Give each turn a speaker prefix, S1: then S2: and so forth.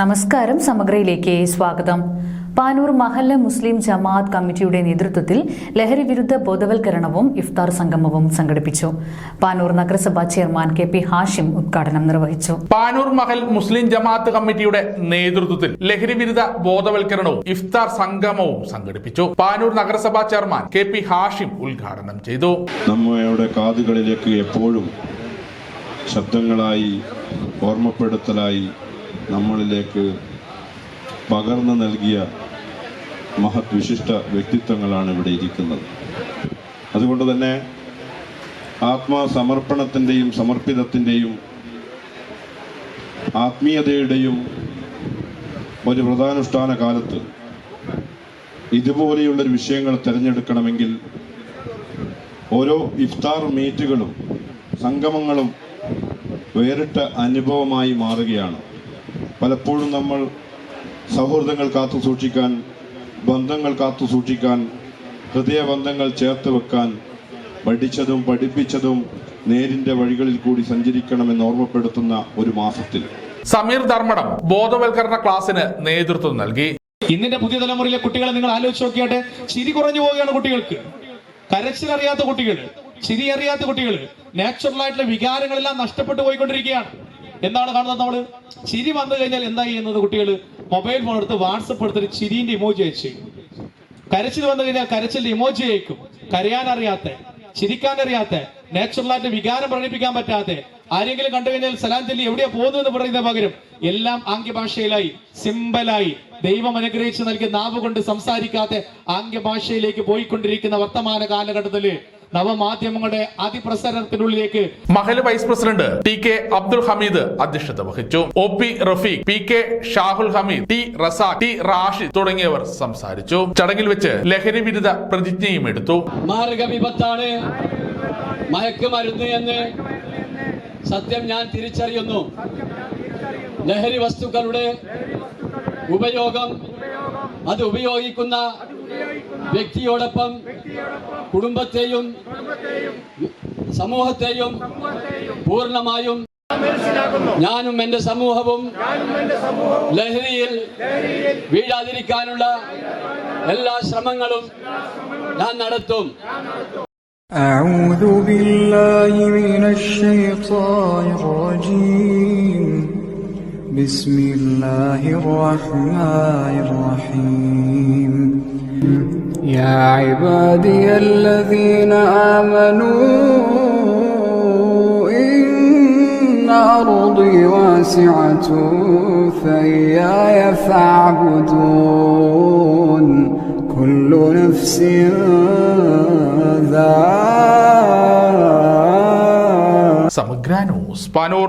S1: നമസ്കാരം. സമഗ്രയിലേക്ക് സ്വാഗതം. പാനൂർ മഹല്ല മുസ്ലിം ജമാഅത്ത് കമ്മിറ്റിയുടെ നേതൃത്വത്തിൽ ലഹരി വിരുദ്ധ ബോധവൽക്കരണവും ഇഫ്താർ സംഗമവും സംഘടിപ്പിച്ചു. പാനൂർ നഗരസഭാ ചെയർമാൻ കെ.പി. ഹാഷിം ഉദ്ഘാടനം നിർവഹിച്ചു.
S2: പാനൂർ മഹൽ മുസ്ലിം ജമാഅത്ത് കമ്മിറ്റിയുടെ നേതൃത്വത്തിൽ ലഹരി വിരുദ്ധ ബോധവൽക്കരണവും ഇഫ്താർ സംഗമവും സംഘടിപ്പിച്ചു. പാനൂർ നഗരസഭാ ചെയർമാൻ കെ.പി. ഹാഷിം ഉദ്ഘാടനം ചെയ്തു.
S3: നമ്മുടെ കാതുകളിലേക്ക് എപ്പോഴും ശബ്ദങ്ങളായി ഓർമ്മപ്പെടുത്തലായി നമ്മളിലേക്ക് പകർന്നു നൽകിയ മഹത് വിശിഷ്ട വ്യക്തിത്വങ്ങളാണ് ഇവിടെ ഇരിക്കുന്നത്. അതുകൊണ്ട് തന്നെ ആത്മസമർപ്പണത്തിൻ്റെയും സമർപ്പിതത്തിൻ്റെയും ആത്മീയതയുടെയും ഒരു വ്രതാനുഷ്ഠാന കാലത്ത് ഇതുപോലെയുള്ളൊരു വിഷയങ്ങൾ തിരഞ്ഞെടുക്കണമെങ്കിൽ ഓരോ ഇഫ്താർ മീറ്റുകളും സംഗമങ്ങളും വേറിട്ട അനുഭവമായി മാറുകയാണ്. പലപ്പോഴും നമ്മൾ സൗഹൃദങ്ങൾ കാത്തു സൂക്ഷിക്കാൻ, ബന്ധങ്ങൾ കാത്തു സൂക്ഷിക്കാൻ, ഹൃദയബന്ധങ്ങൾ ചേർത്ത് വെക്കാൻ പഠിച്ചതും പഠിപ്പിച്ചതും നേരിന്റെ വഴികളിൽ കൂടി സഞ്ചരിക്കണമെന്ന് ഓർമ്മപ്പെടുത്തുന്ന ഒരു മാസത്തിൽ
S2: സമീർ ധർമ്മടം ബോധവൽക്കരണ ക്ലാസിന് നേതൃത്വം നൽകി.
S4: ഇന്നിന്റെ പുതിയ തലമുറയിലെ കുട്ടികളെ നിങ്ങൾ ആലോചിച്ച് നോക്കിയാട്ടെ. ചിരി കുറഞ്ഞു പോവുകയാണ് കുട്ടികൾക്ക്. കരച്ചിലറിയാത്ത കുട്ടികൾ, ചിരി അറിയാത്ത കുട്ടികൾ, നാച്ചുറൽ ആയിട്ടുള്ള വികാരങ്ങളെല്ലാം നഷ്ടപ്പെട്ടു പോയിക്കൊണ്ടിരിക്കുകയാണ്. എന്താണ് കാണുന്നത്? നമ്മള് ചിരി വന്നു കഴിഞ്ഞാൽ എന്താ ചെയ്യുന്നത്? കുട്ടികൾ മൊബൈൽ ഫോൺ എടുത്ത് വാട്സപ്പ് എടുത്തിട്ട് ചിരിന്റെ ഇമോജി അയച്ചു. കരച്ചിൽ വന്നു കഴിഞ്ഞാൽ കരച്ചിലിന്റെ ഇമോജി അയക്കും. കരയാനറിയാത്ത, ചിരിക്കാനറിയാത്ത, നാച്ചുറലായിട്ട് വികാരം പ്രകടിപ്പിക്കാൻ പറ്റാത്ത ആരെങ്കിലും കണ്ടു കഴിഞ്ഞാൽ സലാം ചൊല്ലി എവിടെയാ പോകുന്നതെന്ന് പറയുന്ന പകരം എല്ലാം ആംഗ്യഭാഷയിലായി, സിമ്പലായി, ദൈവം അനുഗ്രഹിച്ച് നൽകിയ നാവ് കൊണ്ട് സംസാരിക്കാത്ത ആംഗ്യഭാഷയിലേക്ക് പോയിക്കൊണ്ടിരിക്കുന്ന വർത്തമാന കാലഘട്ടത്തില് നവമാധ്യമങ്ങളുടെ അതിപ്രസരണത്തിനുള്ളിലേക്ക്
S2: മഹൽ vice president T K Abdul Hameed അധ്യക്ഷത വഹിച്ചു. O P Rafeeq, P K Shahul Hameed, T Razak, T Rashid തുടങ്ങിയവർ സംസാരിച്ചു. ചടങ്ങിൽ വെച്ച് ലഹരി വിരുദ്ധ പ്രതിജ്ഞയും എടുത്തു.
S5: മാരക വിപത്താണ് മയക്കുമരുന്ന് എന്ന് സത്യം ഞാൻ തിരിച്ചറിയുന്നു. ലഹരി വസ്തുക്കളുടെ ഉപയോഗം, അത് ഉപയോഗിക്കുന്ന വ്യക്തിയോടൊപ്പം കുടുംബത്തെയും സമൂഹത്തെയും പൂർണ്ണമായും ഞാനും എന്റെ സമൂഹവും ലഹരിയിൽ വീഴാതിരിക്കാനുള്ള എല്ലാ ശ്രമങ്ങളും ഞാൻ നടത്തും.
S6: أعوذ بالله من الشيطان الرجيم بسم الله الرحمن الرحيم يا عبادي الذين آمنوا إن أرضي واسعة فإياي فاعبدون كل نفس
S2: സമഗ്ര ന്യൂസ് പാനൂർ.